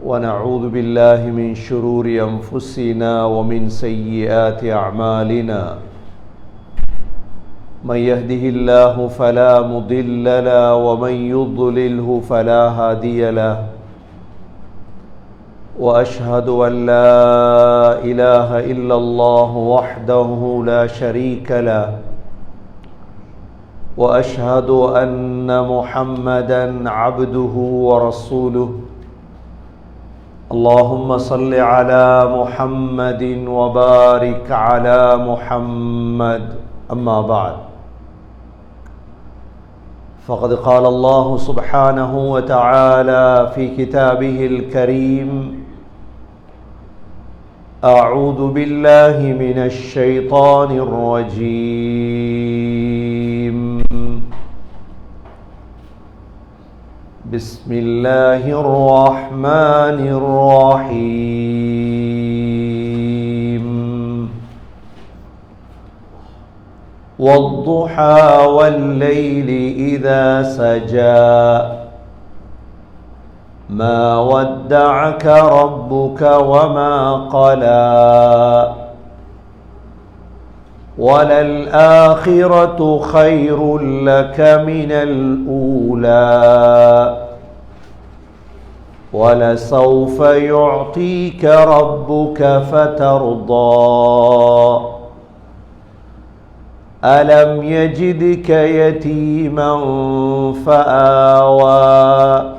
ونعوذ بالله من شرور أنفسنا ومن سيئات أعمالنا من يهده الله فلا مضل له ومن يضلله فلا هادي له وأشهد أن لا إله إلا الله وحده لا شريك له وأشهد أن محمدًا عبده ورسوله اللهم صل على محمد وبارك على محمد أما بعد فقد قال الله سبحانه وتعالى في كتابه الكريم أعوذ بالله من الشيطان الرجيم بسم الله الرحمن الرحيم والضحى والليل إذا سجى ما ودعك ربك وما قلى وللآخرة خير لك من الأولى ولسوف يعطيك ربك فترضى ألم يجدك يتيما فآوى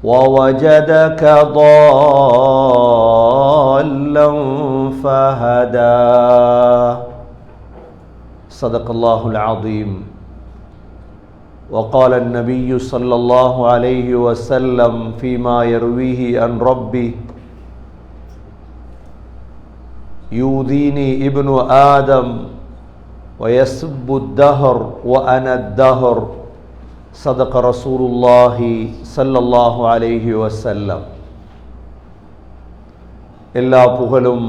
ووجدك ضالا فهدى صدق الله العظيم وقال النبي صلى الله عليه وسلم فيما يرويه عن ربه يؤذيني ابن آدم ويسب الدهر وأنا الدهر صدق رسول الله صلى الله عليه وسلم எல்லா புகழும்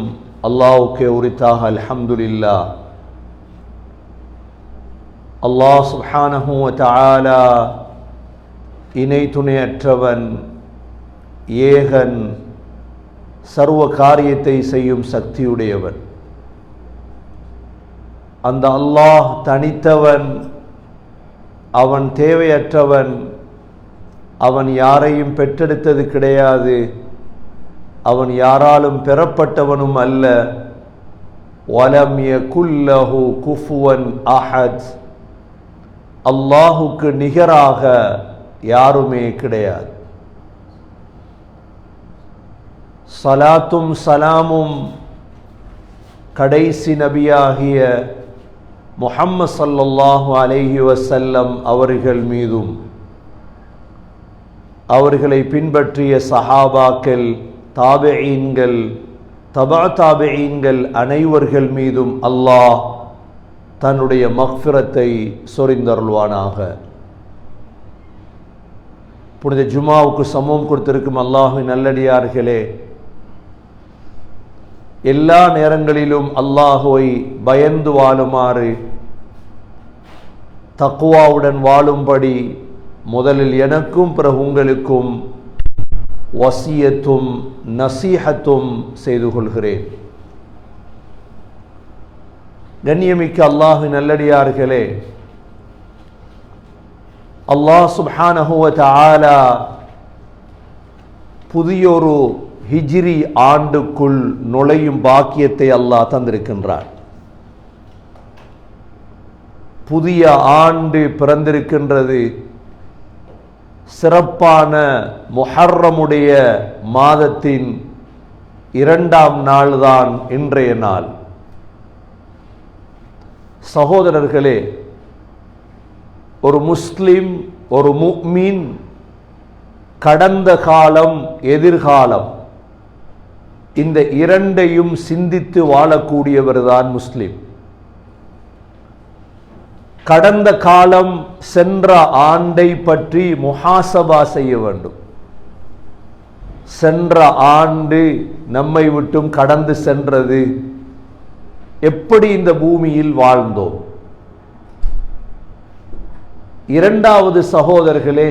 அல்லாஹ்வுக்கே உரித்தாக அல்ஹம்துலில்லாஹ். அல்லாஹ் சுப்ஹானஹு வ தஆலா இணை துணையற்றவன், ஏகன், சர்வ காரியத்தை செய்யும் சக்தியுடையவன். அந்த அல்லாஹ் தனித்தவன், அவன் தேவையற்றவன், அவன் யாரையும் பெற்றெடுத்தது கிடையாது, அவன் யாராலும் பெறப்பட்டவனும் அல்ல. வலம் யகுல் லஹு குஃபுவன் அஹத், அல்லாஹுக்கு நிகராக யாருமே கிடையாது. ஸலாத்தும் ஸலாமும் கடைசி நபியாகிய முஹம்மது ஸல்லல்லாஹு அலைஹி வஸல்லம் அவர்கள் மீதும் அவர்களை பின்பற்றிய சஹாபாக்கள், தாபிஈன்கள், தபா தாபிஈன்கள் அனைவர்கள் மீதும் அல்லாஹ் தன்னுடைய மக்ஃபிரத்தை சொரிந்தருள்வானாக. புனித ஜுமாவுக்கு சமூகம் கொடுத்திருக்கும் அல்லாஹ்வின் நல்லடியார்களே, எல்லா நேரங்களிலும் அல்லாஹ்வை பயந்து வாழுமாறு, தக்வாவுடன் வாழும்படி முதலில் எனக்கும் பிறகு உங்களுக்கும் வசியத்தும் நசீஹத்தும் செய்து கொள்கிறேன். கண்ணியமிக்க அல்லாஹ்வின் நல்லடியார்களே, அல்லாஹ் சுப்ஹானஹு வ தஆலா புதியொரு ஹிஜ்ரி ஆண்டுக்குள் நுழையும் பாக்கியத்தை அல்லாஹ் தந்திருக்கின்றார். புதிய ஆண்டு பிறந்திருக்கின்றது. சிறப்பான முஹர்ரமுடைய மாதத்தின் 2ஆம் நாள்தான் இன்றைய நாள். சகோதரர்களே, ஒரு முஸ்லிம், ஒரு முஃமின் கடந்த காலம், எதிர்காலம் இந்த இரண்டையும் சிந்தித்து வாழக்கூடியவர்தான் முஸ்லிம். கடந்த காலம், சென்ற ஆண்டை பற்றி முஹாசபா செய்ய வேண்டும். சென்ற ஆண்டு நம்மை விட்டும் கடந்து சென்றது, எப்படி இந்த பூமியில் வாழ்ந்தோம். இரண்டாவது சகோதரர்களே,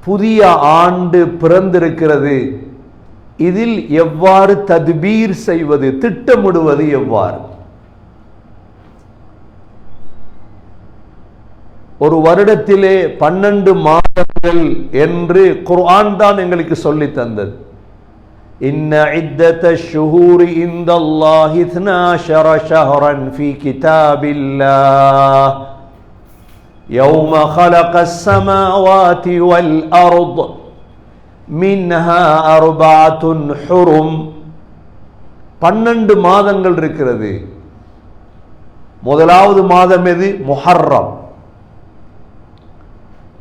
புதிய ஆண்டு பிறந்திருக்கிறது. இதில் எவ்வாறு தத்பீர் செய்வது, திட்டமிடுவது எவ்வாறு? ஒரு வருடத்திலே 12 மாதங்கள் என்று குர்ஆன் தான் எங்களுக்கு சொல்லி தந்தது. இன்ன இத்தத்தஷ் ஷுஹூரி இன்தல்லாஹி 12 ஷஹ்ரன் ஃபீ கிதாபில்லாஹ் யௌம خلقஸ் ஸமாவாதி வல் அர்ض மின்ஹா அர்பஅத்துன் ஹுரும். 12 மாதங்கள் இருக்கிறது. முதலாவது மாதம் எது? முஹர்ரம்.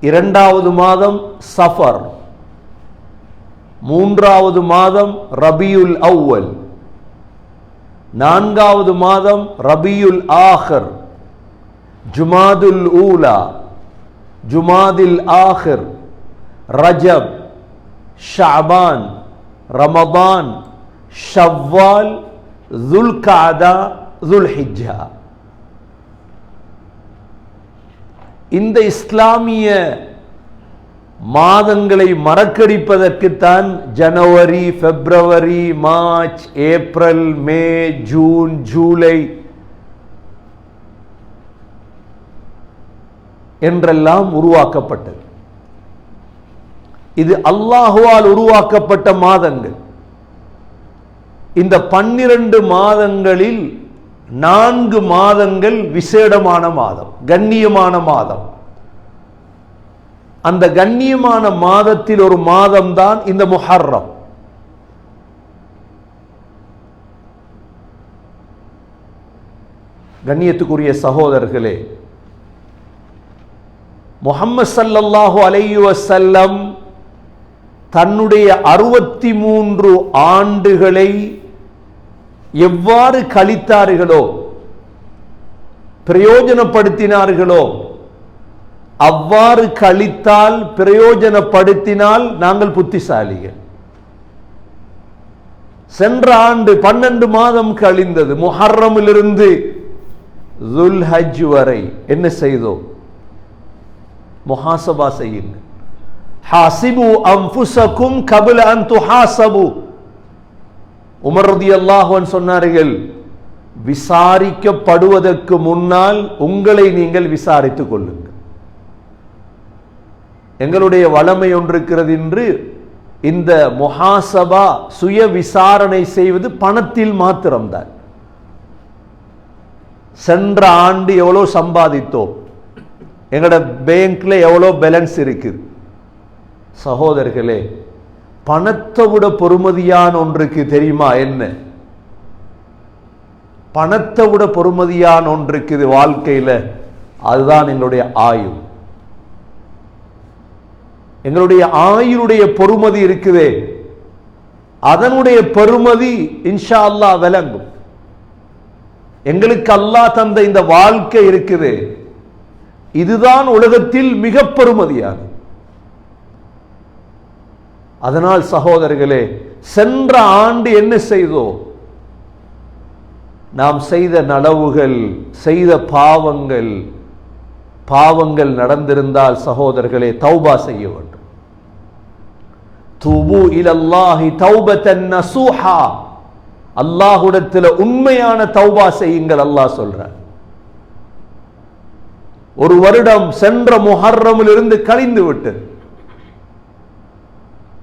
இரண்டாவது மாதம் சஃபர். மூன்றாவது மாதம் ரபியுல் அவ்வல். நான்காவது மாதம் ரபியுல் ஆஹிர், ஜுமாதுல் ஊலா, ஜுமாதில் ஆஹிர், ரஜப், ஷஅபான், ரமதான், ஷவ்வால், துல்காதா, துல்ஹிஜ்ஜா. இந்த இஸ்லாமிய மாதங்களை மறக்கடிப்பதற்குத்தான் ஜனவரி, பிப்ரவரி, மார்ச், ஏப்ரல், மே, ஜூன், ஜூலை என்றெல்லாம் உருவாக்கப்பட்டது. இது அல்லாஹுவால் உருவாக்கப்பட்ட மாதங்கள். இந்த 12 மாதங்களில் 4 மாதங்கள் விசேடமான மாதம், கண்ணியமான மாதம். அந்த கண்ணியமான மாதத்தில் ஒரு மாதம் தான் இந்த முஹர்ரம். கண்ணியத்துக்குரிய சகோதரர்களே, முஹம்மது ஸல்லல்லாஹு அலைஹி வஸல்லம் தன்னுடைய 63 ஆண்டுகளை எவ்வாறு கழித்தார்களோ, பிரயோஜனப்படுத்தினார்களோ, அவ்வாறு கழித்தால், பிரயோஜனப்படுத்தினால் நாங்கள் புத்திசாலிகள். சென்ற ஆண்டு 12 மாதம் கழிந்தது. முஹர்ரமிலிருந்து துல்ஹஜ் வரை என்ன செய்தோம்? முஹாசபா செய்யுங்கள். ஹாசிபு அன்ஃபுஸகும் கப்ல அன் துஹாசபு. உமர் ரலியல்லாஹு அன்ஹு சொன்னார்கள், விசாரிக்கப்படுவதற்கு முன்னால் உங்களை நீங்கள் விசாரித்துக் கொள்ளுங்கள். எங்களுடைய வளமை ஒன்றிருக்கிறது என்று இந்த முஹாசபா, சுய விசாரணை செய்வது பணத்தில் மாத்திரம்தான். சென்ற ஆண்டு எவ்வளவு சம்பாதித்தோம், எங்களோட பேங்க்ல எவ்வளவு பேலன்ஸ் இருக்குது. சகோதரர்களே, பணத்தை விட பொறுமதியான ஒன்றுக்கு தெரியுமா என்ன? பணத்தை விட பொறுமதியான ஒன்று இருக்குது வாழ்க்கையில, அதுதான் எங்களுடைய ஆயுள். எங்களுடைய ஆயுளுடைய பொறுமதி இருக்குதே, அதனுடைய பெருமதி இன்ஷா அல்லாஹ் விளங்கும். எங்களுக்கு அல்லாஹ் தந்த இந்த வாழ்க்கை இருக்குது, இதுதான் உலகத்தில் மிக பெருமதியானது. அதனால் சகோதரர்களே, சென்ற ஆண்டு என்ன செய்தோம்? நாம் செய்த நலவுகள், செய்த பாவங்கள் நடந்திருந்தால் சகோதரர்களே, தௌபா செய்ய வேண்டும். தூபு இலல்லாஹி தௌபத்தன் நசூஹா. அல்லாஹ்விடத்தில் உண்மையான தௌபா செய்யுங்கள். அல்லாஹ் சொல்றார். ஒரு வருடம் சென்ற முஹர்ரமில் இருந்து கழிந்து விட்டது.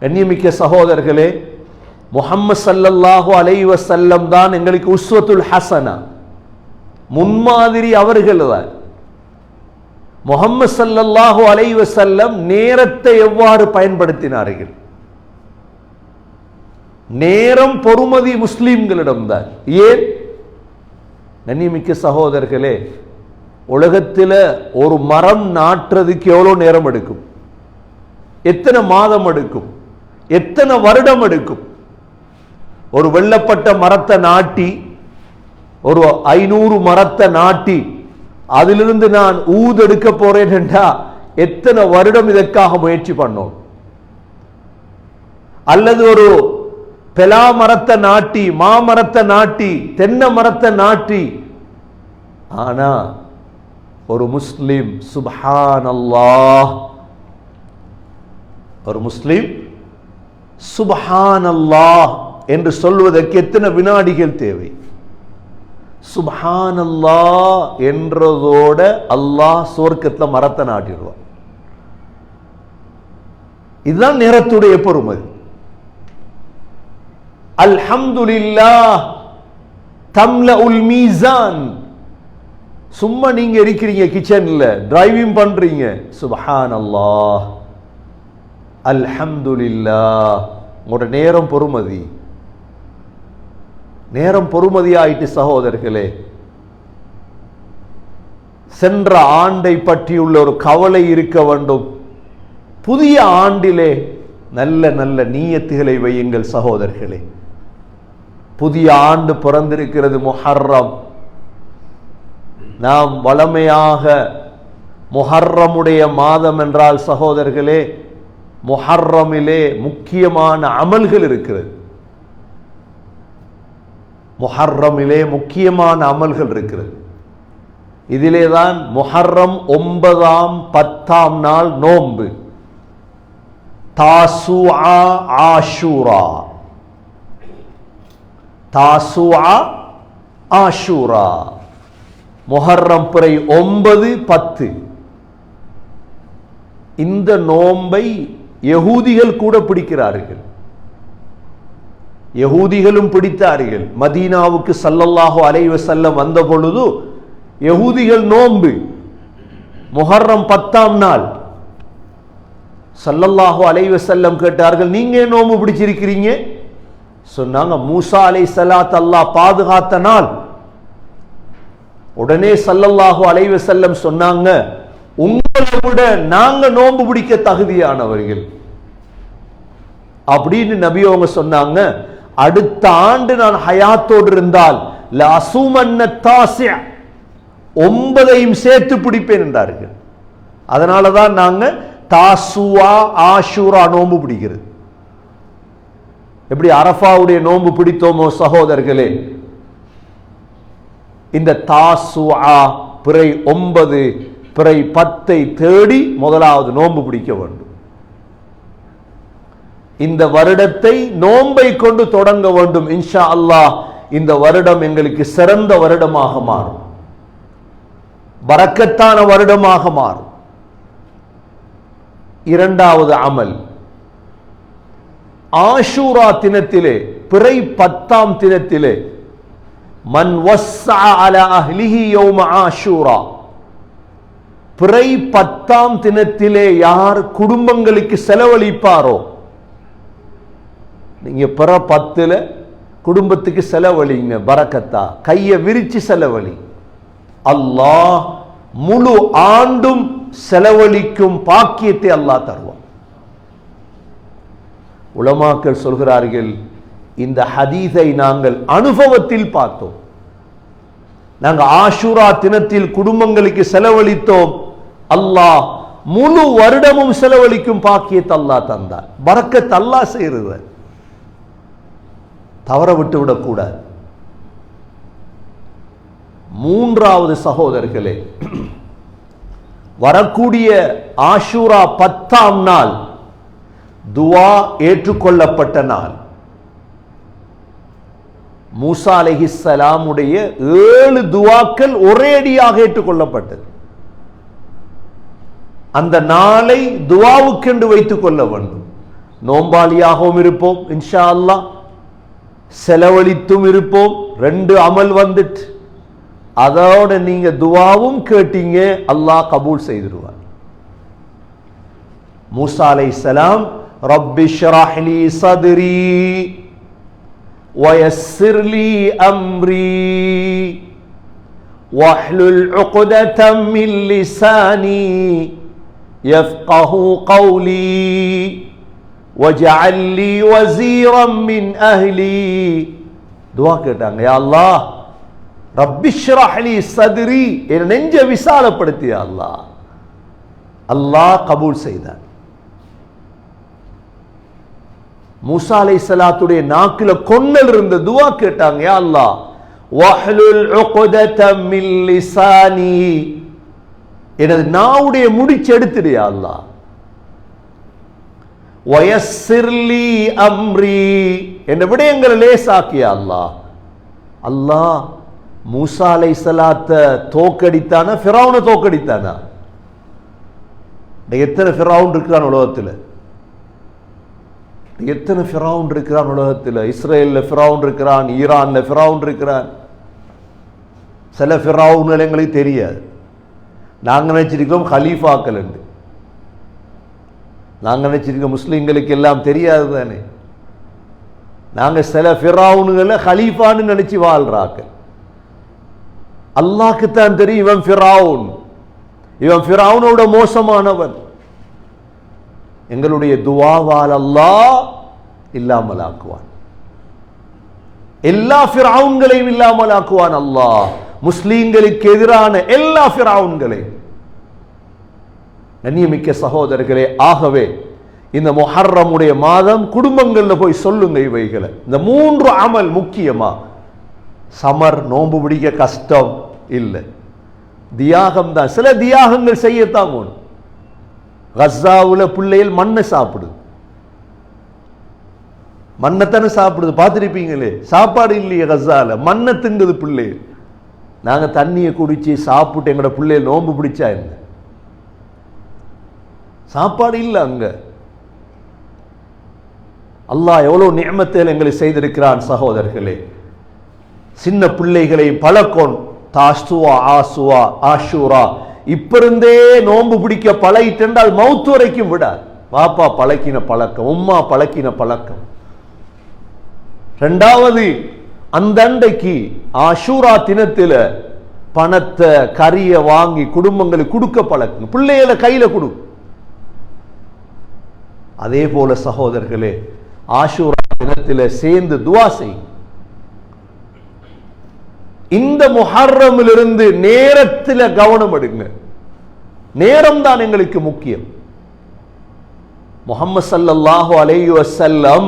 கண்ணியமிக்க சகோதரர்களே, முஹம்மது ஸல்லல்லாஹு அலைஹி வஸல்லம் தான் எங்களுக்கு உஸ்வத்துல் ஹஸனா, முன்மாதிரி அவர்கள் தான். முஹம்மது ஸல்லல்லாஹு அலைஹி வஸல்லம் நேரத்தை எவ்வாறு பயன்படுத்தினார்கள்? நேரம் பொறுமதி முஸ்லிம்களிடம்தான். ஏன்? கண்ணியமிக்க சகோதரர்களே, உலகத்தில் ஒரு மரம் நாட்டுறதுக்கு எவ்வளோ நேரம் எடுக்கும்? எத்தனை மாதம் எடுக்கும்? எத்தனை வருடம் எடுக்கும்? ஒரு வெள்ளப்பட்ட மரத்தை நாட்டி, ஒரு 500 மரத்தை நாட்டி அதிலிருந்து நான் ஊதெடுக்க போறேன் என்றா எத்தனை வருடம் இதற்காக முயற்சி பண்ணோம்? அல்லது ஒரு பெலா மரத்தை நாட்டி, மாமரத்தை நாட்டி, தென்னை மரத்தை நாட்டி, ஆனா ஒரு முஸ்லிம் சுப்ஹானல்லாஹ் ஒரு முஸ்லிம் சுப்ஹானல்லாஹ் என்று சொல்வதற்கு எத்தனை வினாடிகள் தேவை? சுப்ஹானல்லாஹ் என்றதோட அல்லாஹ் சொர்க்கத்துல மரத்தை நாட்டிடுவான். இதுதான் நேரத்துடைய பொறுமதி. அல்ஹம்துலில்லாஹ் தம்லஉல் மீசான். சும்மா நீங்க இருக்கிறீங்க கிச்சன்ல, டிரைவிங் பண்றீங்க, சுப்ஹானல்லாஹ் அல்ஹம்துலில்லாஹ். உங்களோட நேரம் பொறுமதி. நேரம் பொறுமதி ஆயிட்டு சகோதரர்களே. சென்ற ஆண்டை பற்றியுள்ள ஒரு கவலை இருக்க வேண்டும். புதிய ஆண்டிலே நல்ல நல்ல நீயத்துகளை வையுங்கள் சகோதரர்களே. புதிய ஆண்டு பிறந்திருக்கிறது, முஹர்ரம். நாம் வளமையாக முஹர்ரமுடைய மாதம் என்றால் சகோதரர்களே, முஹர்ரமிலே முக்கியமான அமல்கள் இருக்கிறது. முஹர்ரமிலே முக்கியமான அமல்கள் இருக்கிறது. இதிலேதான் முஹர்ரம் 9ஆம் 10ஆம் நாள் நோன்பு, தாசுஆ ஆஷூரா. தாசுஆ ஆஷூரா முஹர்ரம் பிறை 9, 10. இந்த நோன்பை யகூதிகள் கூட பிடிக்கிறார்கள். யகூதிகளும் பிடித்தார்கள். மதீனாவுக்கு ஸல்லல்லாஹு அலைஹி வஸல்லம் வந்த பொழுது யகூதிகள் நோன்பு முஹர்ரம் 10ஆம் நாள் ஸல்லல்லாஹு அலைஹி வஸல்லம் கேட்டார்கள், நீங்க ஏன் நோன்பு பிடிச்சிருக்கிறீங்க? சொன்னாங்க, மூசா அலைஹிஸ்ஸலாத் அல்லாஹ் பாதுகாத்த நாள். உடனே ஸல்லல்லாஹு அலைஹி வஸல்லம் சொன்னாங்க, உங்களை விட நாங்க நோன்பு பிடிக்க தகுதியானவர்கள் அப்படின்னு நபி அவங்க சொன்னாங்க. அடுத்த ஆண்டு நான் ஹயாத்தோடு இருந்தால் லஅஸூமன்ன தாஸிஅ 9ஐயும் சேர்த்து பிடிப்பேன் என்றார்கள். அதனாலதான் நாங்க தாசுஆ ஆஷூரா நோன்பு பிடிக்கிறது. எப்படி அரஃபாவுடைய நோன்பு பிடித்தோமோ சகோதரர்களே, இந்த தாசுஆ பிறை 9 பிறை 10ஐ தேடி முதலாவது நோன்பு பிடிக்க வேண்டும். இந்த வருடத்தை நோன்பை கொண்டு தொடங்க வேண்டும். இன்ஷா அல்லாஹ் இந்த வருடம் எங்களுக்கு சிறந்த வருடமாக மாறும், பரக்கத்தான வருடமாக மாறும். இரண்டாவது அமல், ஆஷூரா தினத்திலே பிறை 10ஆம் தினத்திலே மன் வஸ்ஸஅ அலா அஹ்லிஹி யௌம ஆஷூரா, பிறை 10ஆம் தினத்திலே யார் குடும்பங்களுக்கு செலவழிப்பாரோ, நீங்க பிற 10ல குடும்பத்துக்கு செலவழிங்க, பரக்கத்தா கையை விரிச்சு செலவழி. அல்லாஹ் முழு ஆண்டும் செலவழிக்கும் பாக்கியத்தை அல்லாஹ் தருவான். உலமாக்கள் சொல்கிறார்கள், இந்த ஹதீஸை நாங்கள் அனுபவத்தில் பார்த்தோம். நாங்கள் ஆஷூரா தினத்தில் குடும்பங்களுக்கு செலவழித்தோம். அல்லாஹ் முழு வருடமும் செலவழிக்கும் பாக்கியத்தை அல்லாஹ் தந்தார். பரக்கத் அல்லாஹ் செய்யறது, தவற விட்டு விடக்கூடாது. மூன்றாவது சகோதரர்களே, வரக்கூடிய ஆஷூரா 10ஆம் நாள் துவா ஏற்றுக்கொள்ளப்பட்ட நாள். மூசா அலைஹிஸ்ஸலாமுடைய 7 துவாக்கள் ஒரேடியாக ஏற்றுக்கொள்ளப்பட்டது. அந்த நாளை துவாவுக்கென்று வைத்துக் கொள்ள வேண்டும். நோம்பாளியாகவும் இருப்போம் இன்ஷா அல்லாஹ், செலவழித்தும் இருப்போம். 2 அமல் வந்துட்டு, அதோட நீங்க துவாவும் கேட்டீங்க, அல்லாஹ் கபூல் செய்திருவார். மூசா அலைஹிஸ்ஸலாம் ரப்பி ஷ்ரஹ் லி ஸத்ரி வயஸ்ஸிர் லி அம்ரி வஹ்லுல் உக்ததம் மின் லிசானி யஃப்கஹு கௌலி வஜஅல் லி வஸீரம் மின் அஹ்லி. துஆ கேட்டாங்க, யா அல்லாஹ் ரப்பி ஷ்ரஹ் லி ஸத்ரி, என் நெஞ்சை விசாலப்படுத்தி அல்லாஹ். அல்லாஹ் கபூல் செய்தான். மூசா அலைஹிஸ்ஸலாத்துடைய நாக்குல கொன்னல் இருந்த துஆ கேட்டாங்க, யா அல்லாஹ் வஹ்லுல் உக்ததம் மின் லிசானி, எனது நாவுடைய முடிச்சு எடுத்துடு யா அல்லாஹ். வயஸ்ஸிர்லி அம்ரி, என்ற விடயங்களை லேசாக்கிய அல்லாஹ். அல்லாஹ் மூசா அலைஹிஸ்ஸலாத்தை தோக்கடித்தானா, ஃபிரௌனை தோக்கடித்தானா? எத்தனை ஃபிரௌன் இருக்கிறான் உலகத்தில்? எத்தனை ஃபிரௌன் இருக்கிறான் உலகத்தில்? இஸ்ரேல்ல ஃபிரௌன் இருக்கிறான், ஈரான்ல ஃபிரௌன் இருக்கிறான். சில ஃபிரௌன்கள் எங்களுக்கு தெரியாது. நாங்கள் நினைச்சிருக்கோம் ஹலீஃபாக்கள் என்று. நாங்கள் நினைச்சிருக்கோம் முஸ்லிம்களுக்கு எல்லாம் தெரியாது தானே. நாங்கள் சில ஃபிரௌன்களை ஹலீஃபான்னு நினைச்சு வாழ்றாங்க. அல்லாஹ்க்குத்தான் தெரியும் இவன் ஃபிரௌன், இவன் ஃபிரௌனோட மோசமானவன். எங்களுடைய துஆவால் அல்லாஹ் இல்லாமல் ஆக்குவான். எல்லா ஃபிரௌன்களையும் இல்லாமல் ஆக்குவான் அல்லாஹ். முஸ்லிம்களுக்கு எதிரான எல்லா ஃபிரௌன்களையும். கண்ணியமிக்க சகோதரர்களே, ஆகவே இந்த முஹர்ரமுடைய மாதம் குடும்பங்கள்ல போய் சொல்லுங்க இவைகளை. இந்த 3 அமல் முக்கியமா. சமர் நோன்பு பிடிக்க கஷ்டம் இல்லை, தியாகம் தான். சில தியாகங்கள் செய்யத்தான் போகணும். கஸாவுல பிள்ளைகள் மண்ணை சாப்பிடுது, மண்ணத்தானே சாப்பிடுது, பார்த்துருப்பீங்களே. சாப்பாடு இல்லையே கஸால, மண்ணை திங்குது பிள்ளைகள். நாங்க தண்ணியை குடிச்சு சாப்பிட்டு எங்களோட பிள்ளைகள் நோன்பு பிடிச்சா என்ன? சாப்பாடு இல்லை அங்க. அல்லாஹ் எவ்வளவு நிஅமத்தை எங்களை செய்திருக்கிறான் சகோதரர்களே. சின்ன பிள்ளைகளை பழக்கம், தாஸ்துவா ஆசுவா ஆஷூரா இப்ப இருந்தே நோன்பு பிடிக்க பழகிட்டால் மௌத்து வரைக்கும் விட. பாப்பா பழக்கின பழக்கம், உம்மா பழக்கின பழக்கம். இரண்டாவது, அந்த அண்டைக்கு ஆஷூரா தினத்தில் பணத்தை கறியை வாங்கி குடும்பங்களுக்கு கொடுக்க பழக்கம், பிள்ளைகளை கையில கொடு. அதே போல சகோதரர்களே, ஆஷூரா தினத்தில் சேர்ந்து துஆ செய். இந்த முஹர்ரமிலிருந்து நேரத்தில் கவனம் எடுங்க. நேரம் தான் எங்களுக்கு முக்கியம். முஹம்மது ஸல்லல்லாஹு அலைஹி வஸல்லம்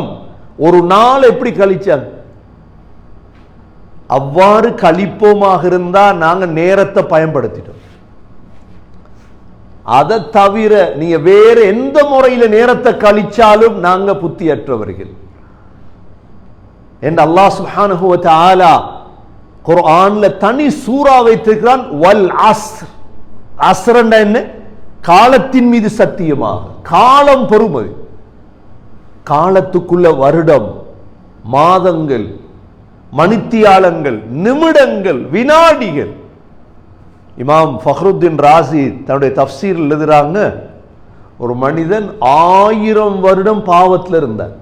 ஒரு நாள் எப்படி கழிச்சாங்க? அவ்வாறு கழிப்போமாக இருந்தா நாங்க நேரத்தை பயன்படுத்திட்டோம். அதை தவிர நீங்க வேற எந்த முறையில நேரத்தை கழிச்சாலும் நாங்க புத்தியற்றவர்கள் என்று அல்லாஹ் சுப்ஹானஹு வ தஆலா குர்ஆன்ல தனி சூரா வைத்திருக்கிறான். வல் அஸ்ர், அஸ்ரன்னா என்ன? காலத்தின் மீது சத்தியமாக. காலம் பொறுமை. காலத்துக்குள்ள வருடம், மாதங்கள், மணித்தியாலங்கள், நிமிடங்கள், வினாடிகள். இமாம் ஃபக்ருத்தீன் ராசி தன்னுடைய தஃப்சீர் எழுதுறாங்க, ஒரு மனிதன் 1000 வருடம் பாவத்தில் இருந்தார்.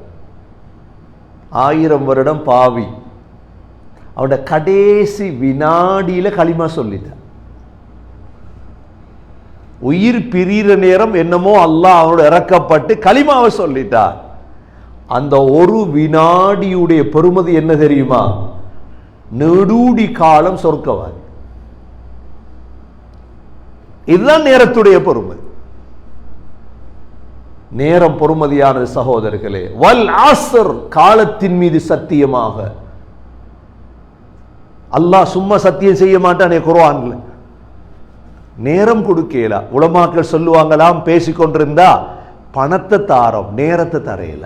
1000 வருடம் பாவி. அவனோட கடைசி வினாடியில களிமா சொல்லிட்டான். உயிர் பிரிகிற நேரம் என்னமோ அல்லாஹ் அவனோட இறக்கப்பட்டு களிமாவை சொல்லிட்டான். அந்த ஒரு வினாடியுடைய பெருமதி என்ன தெரியுமா? நெடுடி காலம் சொர்க்கவாதி. இதுதான் நேரத்துடைய பெருமதி. நேரம் பொறுமதியானது சகோதரர்களே. வல் அஸ்ர், காலத்தின் மீது சத்தியமாக. அல்லாஹ் சும்மா சத்தியம் செய்ய மாட்டானே குர்ஆன்ல. நேரம் கொடுக்கல. உலமாக்கள் சொல்லுவாங்களாம், பேசிக்கொண்டிருந்தா பணத்தை தாரோம், நேரத்தை தரையில.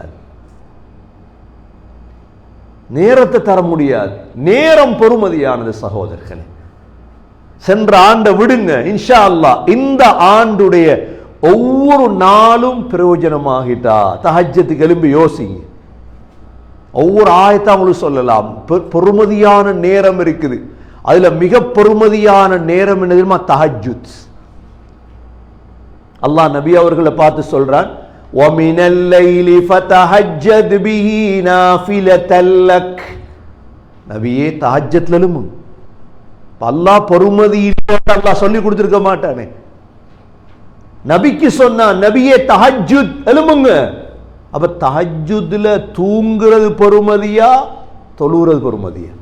நேரத்தை தர முடியாது. நேரம் பொறுமதியானது சகோதரர்களே. சென்ற ஆண்டை விடுங்க, இன்ஷா அல்லாஹ் இந்த ஆண்டுடைய ஒவ்வொரு நாளும் பிரயோஜனமாகிட்டா தஹஜ்ஜத்துக்கு எழும்பி யோசிங்க. ஒவ்வொரு ஆயத்தை அவங்களுக்கு சொல்லலாம். பொறுமதியான நேரம் இருக்குது. அதுல மிக பொறுமதியான நேரம் என்ன தெரியுமா? தஹஜ்ஜுத். அல்லாஹ் நபி அவர்களை பார்த்து சொல்றான், وَمِنَ اللَّيْلِ فَتَهَجَّدْ بِهِ نَافِلَةً لَكَ. நபியே தஹஜ்ஜத்ல எழும்புங்க. அல்லாஹ் பொறுமதி அல்லாஹ் சொல்லி கொடுத்திருக்க மாட்டானே. நபிக்கு சொன்னா, நபியே தஹஜ்ஜுத் எழும்புங்க. அப்ப தஹஜ்ஜுத்ல தூங்குறது பொறுமதியா, தொழுகிறது பொறுமதியா?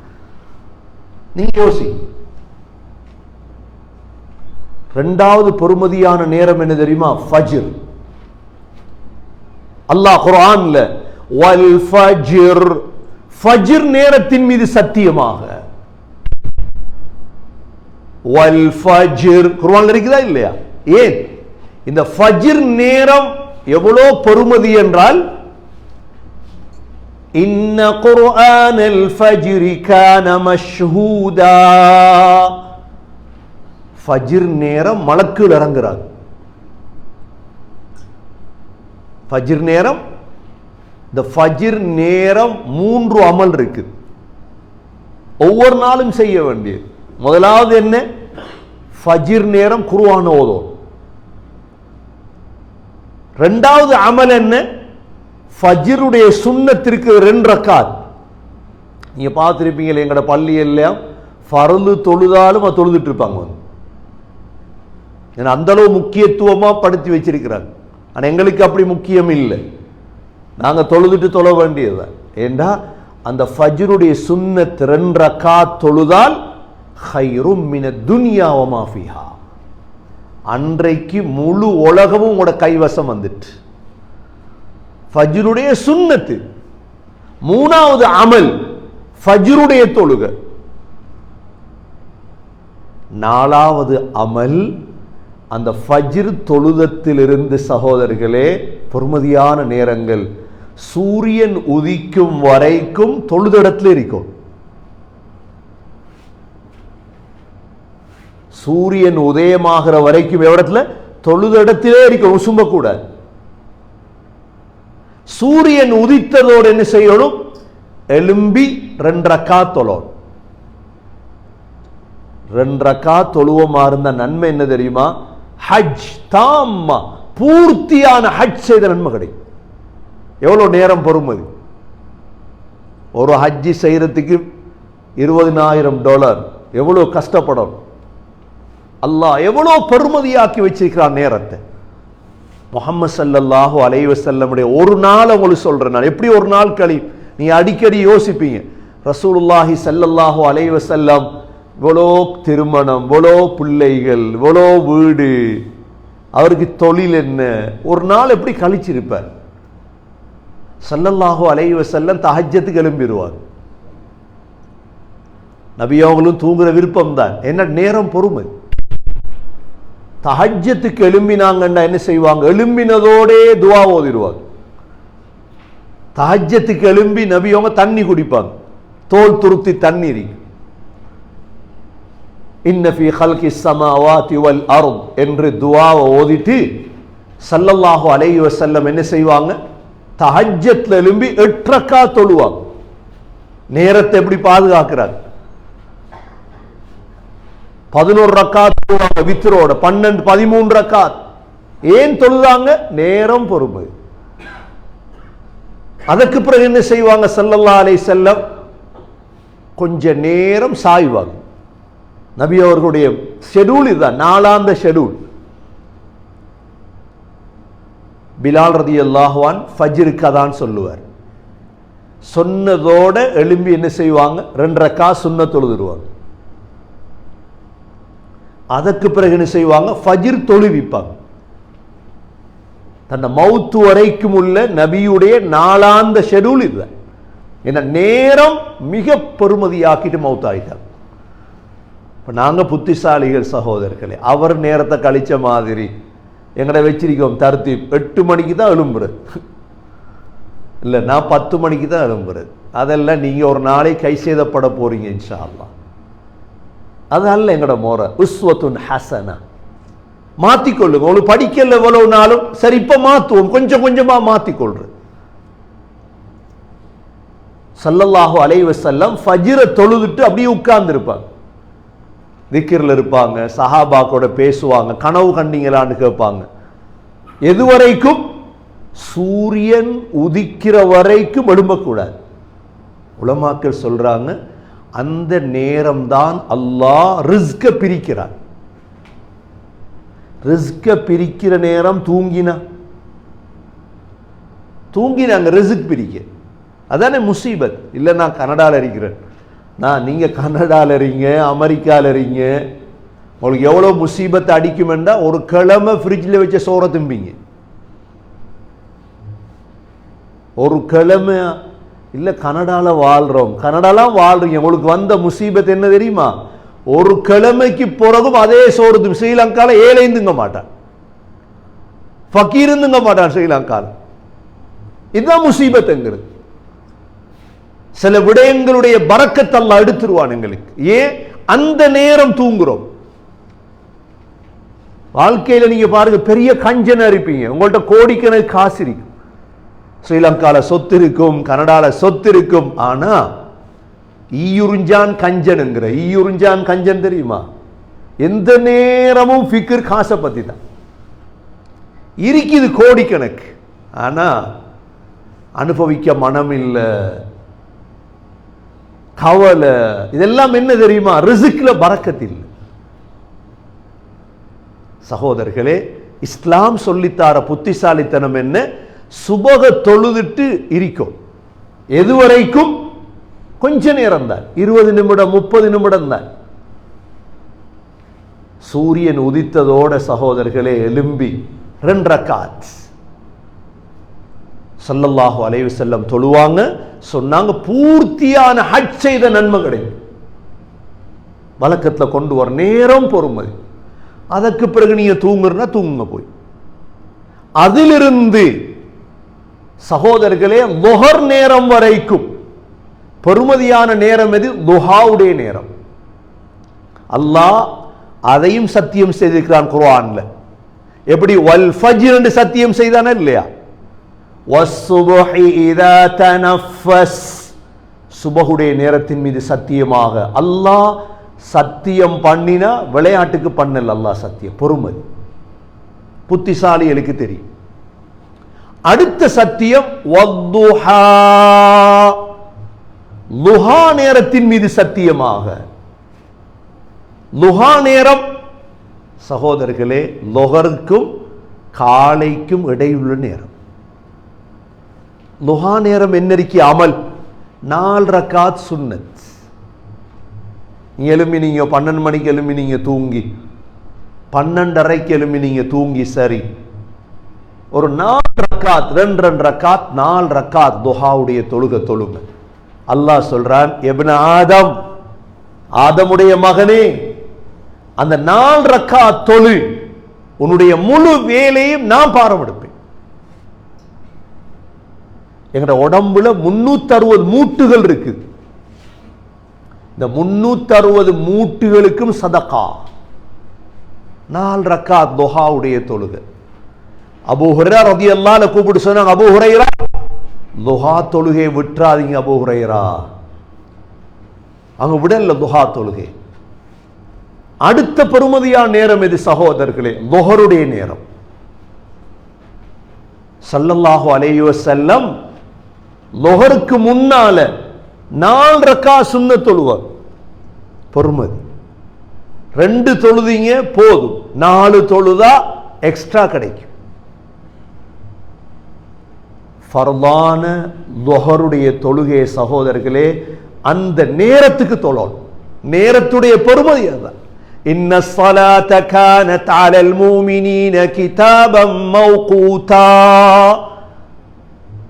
நீங்க யோசி. இரண்டாவது பொறுமதியான நேரம் என்ன தெரியுமா? ஃபஜ்ர். அல்லாஹ் குர்ஆன்ல வல் ஃபஜ்ர், ஃபஜ்ர் நேரத்தின் மீது சத்தியமாக. வல் ஃபஜ்ர் குர்ஆன்ல இருக்குதா இல்லையா? ஏன் இந்த ஃபஜ்ர் நேரம் எவ்வளோ பொறுமதி என்றால், இன்ன குர்ஆனல் ஃபஜ்ரி கான மஷ்ஹூதா, ஃபஜ்ர் நேரம் மலக்குகள் இறங்குறாங்க. ஃபஜ்ர் நேரம், இந்த ஃபஜ்ர் நேரம் 3 அமல் இருக்கு, ஒவ்வொரு நாளும் செய்ய வேண்டியது. முதலாவது என்ன? ஃபஜ்ர் நேரம் குர்ஆன் ஓதும். இரண்டாவது அமல் என்ன? ஃபஜ்ருடைய சுன்னத்திற்கு 2 ரக்காத். நீங்க பார்த்திருப்பீங்க, எங்கட பள்ளி எல்லாம் ஃபர்லு தொழுதாலும் தொழுதுட்டு இருப்பாங்க. ஏன்னா அந்த அளவு முக்கியத்துவமா படுத்தி வச்சிருக்கிறாங்க. ஆனா எங்களுக்கு அப்படி முக்கியம் இல்லை, நாங்க தொழுதுட்டு தொழ வேண்டியதுதான். ஏண்டா அந்த ஃபஜ்ருடைய சுன்னத் 2 ரக்காத் தொழுதால் ஹைரும் மினத் துன்யா வ மா ஃபீஹா, அன்றைக்கு முழு உலகமும் உங்களோட கைவசம் வந்துட்டு. ஃபஜ்ருடைய சுன்னத்து. மூணாவது அமல் ஃபஜ்ருடைய தொழுகை. நாலாவது அமல் அந்த ஃபஜ்ர் தொழுதத்திலிருந்து சகோதரர்களே, பொறுமதியான நேரங்கள், சூரியன் உதிக்கும் வரைக்கும் தொழுதடத்தில் இருக்கும். சூரியன் உதயமாகிற வரைக்கும் எவ்வளத்துல? தொழுதடத்திலே இருக்கும், உசும்ப கூட. சூரியன் உதித்ததோடு என்ன செய்யணும்? எலும்பி 2 ரக்காத் தொழணும். 2 ரக்காத் தொழுவமா இருந்த நன்மை என்ன தெரியுமா? ஹஜ் தாம்மா, பூர்த்தியான ஹஜ் செய்த நன்மை கிடைக்கும். எவ்வளவு நேரம் பொறுமதி? ஒரு ஹஜ் செய்யறதுக்கு $20,000 எவ்வளவு கஷ்டப்படும். அல்லாஹ் எவ்வளவு பெருமதியாக்கி வச்சிருக்கிறான் நேரத்தை. முஹம்மது ஸல்லல்லாஹு அலைஹி வஸல்லமுடைய ஒரு நாள் உங்களுக்கு சொல்றேன் நான், எப்படி ஒரு நாள் கழியும் நீ அடிக்கடி யோசிப்பீங்க. ரசூலுல்லாஹி ஸல்லல்லாஹு அலைஹி வஸல்லம் இவ்வளோ திருமணம், இவ்வளோ பிள்ளைகள், இவ்வளோ வீடு, அவருக்கு தொழில் என்ன, ஒரு நாள் எப்படி கழிச்சிருப்பார்? ஸல்லல்லாஹு அலைஹி வஸல்லம் தஹஜ்ஜத்துக்கு எழும்பிடுவார். நபி அவங்களும் தூங்குற விருப்பம் தான். என்ன நேரம் பொறுமை. தஹஜ்ஜத்துக்கு எழும்பினாங்கன்னா என்ன செய்வாங்க? எழும்பினதோடே துஆ ஓதிடுவாங்க. தஹஜ்ஜத்துக்கு எழும்பி நபி அவங்க தண்ணி குடிப்பாங்க, தோல் துருத்தி தண்ணீர். இன்ன ஃபீ ஹல்கிஸ் ஸமாவாதி வல் அர்த் என்று துஆவை ஓதிட்டு ஸல்லல்லாஹு அலைஹி வஸல்லம் என்ன செய்வாங்க? தஹஜ்ஜத்ல எழும்பி 8 ரக்காத் தொழுவாங்க. நேரத்தை எப்படி பாதுகாக்கிறாங்க? 11 ரக்காத் தொழுவாங்க வித்ரோட, 12 13 ரக்காத். ஏன் தொழுதாங்க? நேரம் பொறுமை. அதற்கு பிறகு என்ன செய்வாங்க? ஸல்லல்லாஹு அலைஹி வஸல்லம் கொஞ்ச நேரம் சாய்வாங்க. நபி அவர்களுடைய ஷெட்யூல் இதுதான், நாளாந்த ஷெட்யூல். பிலால் ரலியல்லாஹு அன்ஹு ஃபஜ்ருக்கு அதான் சொல்லுவார். சொன்னதோட எழும்பி என்ன செய்வாங்க? 2 ரக்காத் சுன்னத் தொழுதுருவாங்க. அதற்கு பிறகு என்ன செய்வாங்க? ஃபஜ்ர் தொழுவிப்பாங்க. தன்னை மௌத்து வரைக்கும் உள்ள நபியுடைய நாளாந்த ஷெட்யூல் இதுதான். என்ன நேரம் மிக பெருமதியாக்கிட்டு மௌத் ஆயிட்டாங்க. இப்போ நாங்கள் புத்திசாலிகள் சகோதரர்களே, அவர் நேரத்தை கழிச்ச மாதிரி எங்கட வச்சிருக்கோம் தர்த்தீப். 8 மணிக்கு தான் எழும்புறது இல்லை, நான் 10 மணிக்கு தான் எழும்புறது. அதெல்லாம் நீங்கள் ஒரு நாளை கை சேதப்பட போறீங்க இன்ஷா அல்லாஹ். அது அல்ல எங்கட மோர. உஸ்வத்துன் ஹசனா, மாத்திக்கொள்ளுங்க. உங்களுக்கு படிக்கல எவ்வளவு நாளும் சரி, இப்ப மாத்துவோம், கொஞ்சம் கொஞ்சமா மாத்திக்கொள்றது. ஸல்லல்லாஹு அலைஹி வஸல்லம் ஃபஜ்ரை தொழுதுட்டு அப்படியே உட்கார்ந்து இருப்பாங்க, திக்ர்ல இருப்பாங்க, சஹாபாக்களோட பேசுவாங்க, கனவு கண்டீங்களான்னு கேட்பாங்க. எது வரைக்கும்? சூரியன் உதிக்கிற வரைக்கும் எழும்பக்கூடாது. உலமாக்கள் சொல்றாங்க, அந்த நேரம் தான் அல்லாஹ் ரிஸ்க பிரிக்கிறார். ரிஸ்க பிரிக்கிற நேரம் தூங்கினாங்க ரிஸ்க் பிரிக்க. அதானே முசீபத். இல்லை நான் கனடாவில் இருக்கிறேன், நீங்க கனடாவில் இருங்க, அமெரிக்காவில் இருங்க, உங்களுக்கு எவ்வளோ முசீபத்தை அடிக்குமெண்டா ஒரு கிழமை ஃப்ரிட்ஜில் வச்ச சோறை திம்பிங்க. ஒரு கிழமை இல்லை, கனடாவில் வாழ்றோம், கனடாலாம் வாழ்றீங்க, உங்களுக்கு வந்த முசீபத் என்ன தெரியுமா? ஒரு கிழமைக்கு பிறகும் அதே சோறு. ஸ்ரீலங்காவில் 7 திங்க மாட்டான், ஃபகீருந்துங்க மாட்டான் ஸ்ரீலங்கால. இதுதான் முசீபத்துங்கிறது. சில விடயங்களுடைய பரக்கத்தை அல்லாஹ் எடுத்துருவான் எங்களுக்கு. ஏன் அந்த நேரம் தூங்குறோம். வாழ்க்கையில நீங்க பாருங்க, பெரிய கஞ்சனா இருப்பீங்க, உங்கள்ட்ட கோடிக்கணக்கு காசு இருக்கும், ஸ்ரீலங்கால சொத்து இருக்கும், கனடால சொத்து இருக்கும். ஆனா ஈயுறிஞ்சான் கஞ்சனுங்கிற ஈயுறிஞ்சான் கஞ்சன் தெரியுமா? எந்த நேரமும் ஃபிக்ர் காசை பத்தி தான் இருக்குது, கோடிக்கணக்கு. ஆனா அனுபவிக்க மனம் இல்லை, கவலை. இதெல்லாம் என்ன தெரியுமா? ரிஸ்க்ல பரக்கத் இல்லை. சகோதரர்களே, இஸ்லாம் சொல்லித்தார புத்திசாலித்தனம் என்ன? சுபக தொழுதுட்டு இருக்கும். எதுவரைக்கும்? கொஞ்ச நேரம் தான், 20 நிமிடம் 30 நிமிடம் தான். சூரியன் உதித்ததோட சகோதரர்களே எலும்பி 2 ரக்காத் ஸல்லல்லாஹு அலைஹி வஸல்லம் தொழுவாங்க. சொன்னாங்க பூர்த்தியான ஹஜ் செய்த நன்மை கிடைக்கும். வழக்கத்துல கொண்டு வர நேரம் பொறுமதி. அதற்கு பிறகு நீங்க தூங்குறனா தூங்குங்க போய். அதிலிருந்து சகோதரர்களே லுஹர் நேரம் வரைக்கும் பொறுமதியான நேரம் எது? துஹாவுடைய நேரம். அல்லாஹ் அதையும் சத்தியம் செய்திருக்கிறான் குர்ஆன்ல. எப்படி? வல் ஃபஜ்ர் என்று சத்தியம் செய்தானே இல்லையா? வஸ்ஸுபஹி இதா தனஃபஸ், சுபஹுடைய நேரத்தின் மீது சத்தியமாக. அல்லாஹ் சத்தியம் பண்ணினா விளையாட்டுக்கு பண்ணல, அல்லாஹ் சத்தியம் பொறுமதி. புத்திசாலிகளுக்கு தெரியும். அடுத்த சத்தியம் வத்துஹா, லுஹா நேரத்தின் மீது சத்தியமாக. லுஹா நேரம் சகோதரர்களே லுஹருக்கும் காலைக்கும் இடையுள்ள நேரம். லுஹா நேரம் என்னரிக்கு அமல் 4 ரக்காத் சுன்னத். எழும்பி நீங்க 12 மணிக்கு எழும்பி நீங்க தூங்கி 12:30க்கு எழும்பி நீங்க தூங்கி சரி ஒரு 4 ரக்காத் 2 ரக்காத் 4 ரக்காத் துஹாவுடைய தொழுக. அல்லாஹ் சொல்றான், இப்ன ஆதம், ஆதமுடைய மகனே, அந்த 4 ரக்காத் தொழு, உன்னுடைய முழு வேலையும் நான் பாரமெடுப்பேன். எங்கட உடம்புல 360 மூட்டுகள் இருக்கு. இந்த 360 மூட்டுகளுக்கும் சதகா 4 ரக்காத் துஹாவுடைய தொழுக. அபூ ஹுரைரா ரலியல்லாஹு அன்ஹு கூப்பிட்டு சொன்னாங்க, அபூ ஹுரைரா துஹா தொழுகை விட்டுறாதீங்க அபூ ஹுரைரா. அங்க விடல துஹா தொழுகை. அடுத்த பெருமதியான நேரம் எது சகோதரர்களே? லுஹருடைய நேரம். ஸல்லல்லாஹு அலைஹி வஸல்லம் லுஹருக்கு முன்னால 4 ரக்காத் சுன்னத் தொழுவார். பொறுமதி. 2 தொழுதீங்க போதும், 4 தொழுதா எக்ஸ்ட்ரா கிடைக்கும். ஃபர்லான லுஹருடைய தொழுகை சகோதரர்களே அந்த நேரத்துக்கு தொழணும். நேரத்துடைய பொறுமதி அதுதான். இன்ன ஸலாத கானத் அலல் முஃமினீன கிதாபம் மௌகூதா.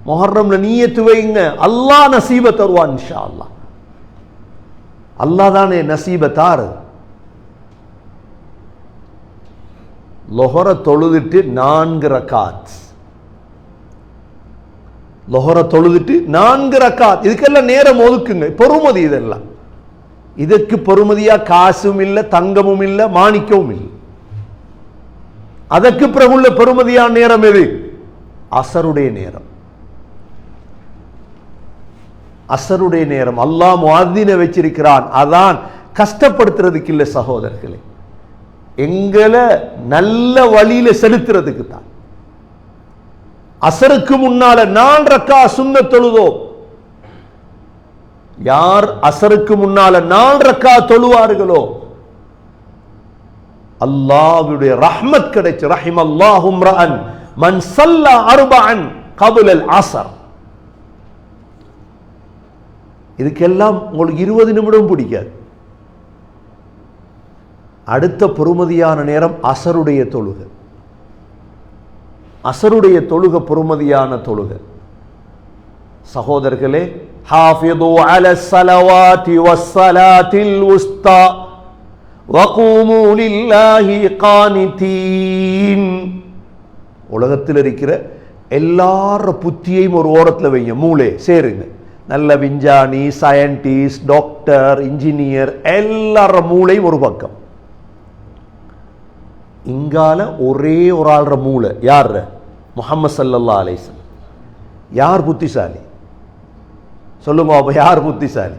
முஹர்ரம்ல நியத்து வைங்க, அல்லாஹ் நசீப தருவான் இன்ஷா அல்லாஹ். அல்லாஹ் தானே நசீப தாரு. லுஹர தொழுதுட்டு 4 ரக்காத், லுஹர தொழுதுட்டு 4 ரக்காத். இதுக்கெல்லாம் நேரம் ஒதுக்குங்க. பொறுமதி இதெல்லாம். இதற்கு பொறுமதியா காசும் இல்லை, தங்கமும் இல்லை, மாணிக்கவும் இல்லை. அதற்கு பிறகுள்ள பொறுமதியான நேரம் எது? அசருடைய நேரம். அசருடைய நேரம். அல்லாஹ் முஅத்தினை வச்சிருக்கிறான். அதான் கஷ்டப்படுத்துறதுக்கு இல்லை சகோதரர்களே, எங்களை நல்ல வழியில செலுத்துறதுக்கு தான். அசருக்கு முன்னால 4 ரக்காத் சுன்னத் தொழுதோ, யார் அசருக்கு முன்னால 4 ரக்காத் தொழுவார்களோ அல்லாஹ்வுடைய ரஹ்மத் கிடைச்சு. ரஹிமல்லாஹு இம்ரஅன் மன் ஸல்லா அர்பஅன் قبل العصر. இதுக்கெல்லாம் உங்களுக்கு 20 நிமிடம் பிடிக்காது. அடுத்த பொறுமதியான நேரம் அசருடைய தொழுக. அசருடைய தொழுக பொறுமதியான தொழுக. சகோதரர்களே, ஹாஃபிது அலஸ் ஸலவாத்தி வஸ்ஸலாத்தில் உஸ்தா வகூமு லில்லாஹி கானிதீன். உலகத்தில் இருக்கிற எல்லார புத்தியையும் ஒரு ஓரத்தில் வைங்க, மூளை சேருங்க. நல்ல விஞ்ஞானி, சயின்டிஸ்ட், டாக்டர், இன்ஜினியர் எல்லார மூளையும் ஒரு பக்கம். இங்கால ஒரே ஒரு ஆள்ற மூளை யார்? முஹம்மது ஸல்லல்லாஹு அலைஹி வஸல்லம். யார் புத்திசாலி சொல்லுங்க அப்ப, யார் புத்திசாலி?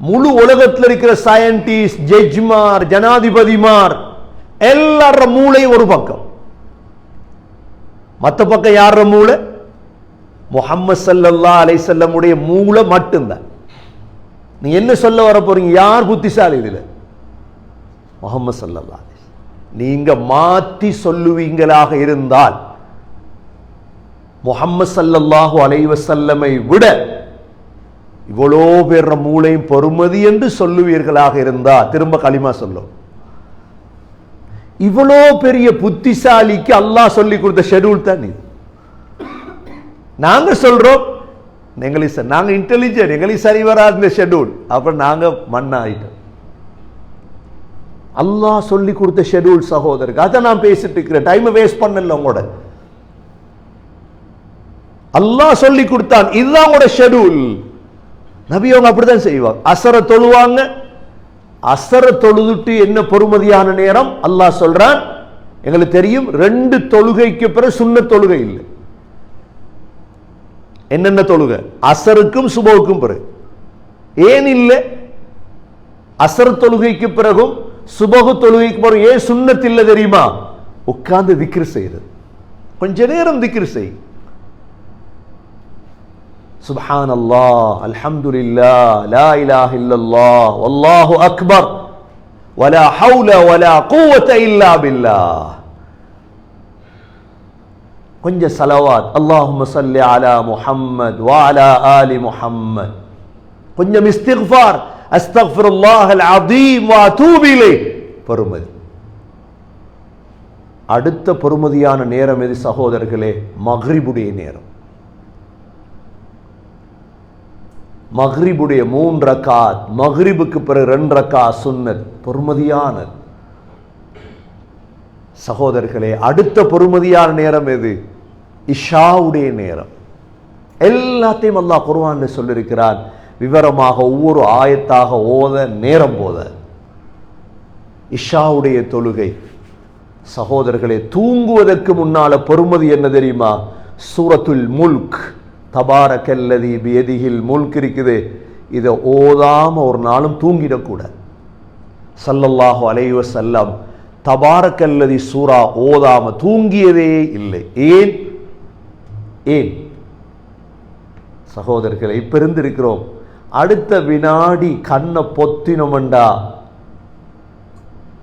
முழு உலகத்தில் இருக்கிற சயின்டிஸ்ட், ஜட்ஜ்மார், ஜனாதிபதிமார் எல்லார மூளை ஒரு பக்கம். மற்ற பக்கம் யார மூளை? முஹம்மது ஸல்லல்லாஹு அலைஹி வஸல்லம் உடைய மூளை மட்டும்தான். நீ என்ன சொல்ல வர போறீங்க? யார் புத்திசாலி இதுல? முஹம்மது ஸல்லல்லாஹு அலைஹி வஸல்லம். நீங்க மாத்தி சொல்லுவீங்களாக இருந்தால் முஹம்மது ஸல்லல்லாஹு அலைஹி வஸல்லமை விட இவ்வளோ பேர் மூளையும் பொறுமதி என்று சொல்லுவீர்களாக இருந்தால், திரும்ப களிமா சொல்லும். இவ்வளோ பெரிய புத்திசாலிக்கு அல்லாஹ் சொல்லி கொடுத்த ஷெட்யூல் தான் இது. நாங்க சொல்றோம் நாங்க இன்டெலிஜென்ட், எங்களுக்கு சரி வராது இந்த ஷெட்யூல், அப்புறம் நாங்க மண்ணாயிட்டோம். அல்லாஹ் சொல்லி கொடுத்த ஷெட்யூல் சகோதரருக்கு, அதை நான் பேசிட்டு இருக்கிறேன், டைம் வேஸ்ட் பண்ணல. உங்களோட அல்லாஹ் சொல்லி கொடுத்தான், இதுதான் உங்களோட ஷெட்யூல். நபி அவங்க அப்படிதான் செய்வாங்க. அசர தொழுவாங்க, அசர தொழுதுட்டு என்ன பொறுமதியான நேரம் அல்லாஹ் சொல்றான், எங்களுக்கு தெரியும் 2 தொழுகைக்கு பிறகு சுன்னத் தொழுகை இல்லை. என்னென்ன தொழுகை? அசருக்கும் சுபவுக்கும் பிறகு. ஏன் இல்லை? அசர் தொழுகைக்கு பிறகும் சுபகு தொழுகைக்கு பிறகு ஏன் சுன்னத் இல்லை தெரியுமா? உட்கார்ந்து திக்ர் செய்யறது. கொஞ்ச நேரம் திக்ர் செய். சுப்ஹானல்லாஹ், அல்ஹம்துலில்லாஹ், லா இலாஹ இல்லல்லாஹ், வல்லாஹு அக்பர், வலா ஹவுல வலா குவத இல்லா பில்லாஹ். கொஞ்சம் ஸலவாத், அல்லாஹும்ம ஸல்லி அலா முஹம்மத் வ அலா ஆலி முஹம்மத். கொஞ்சம் இஸ்திக்ஃபார், அஸ்தக்ஃபிருல்லாஹல் அஸீம் வ அதூபு இலைஹ். பொறுமதி. அடுத்த பொறுமதியான நேரம் எது சகோதரர்களே? மக்ரிபுடைய நேரம். மக்ரிபுடைய 3 ரக்காத், மக்ரிபுக்கு பிறகு 2 ரக்காத் சுன்னத், பொறுமதியானது. சகோதரர்களே, அடுத்த பொறுமதியான நேரம் எது? இஷாவுடைய நேரம். எல்லாத்தையும் அல்லாஹ் குர்ஆன்ல சொல்லியிருக்கிறான், விவரமாக ஒவ்வொரு ஆயத்தாக ஓத நேரம் போத. இஷாவுடைய தொழுகை சகோதரர்களே, தூங்குவதற்கு முன்னால பொறுமதி என்ன தெரியுமா? சூரத்துல் முல்க், தபாரக்கல்லதி பியதிஹில் முல்க் இருக்குது, இதை ஓதாம ஒரு நாளும் தூங்கிடக்கூடாது. ஸல்லல்லாஹு அலைஹி வஸல்லம் தபாரக்கல்லதி சூரா ஓதாம தூங்கியதே இல்லை. ஏன்? ஏன் சகோதரர்களை, இப்ப இருந்திருக்கிறோம், அடுத்த வினாடி கண்ணை பொத்தினோம்டா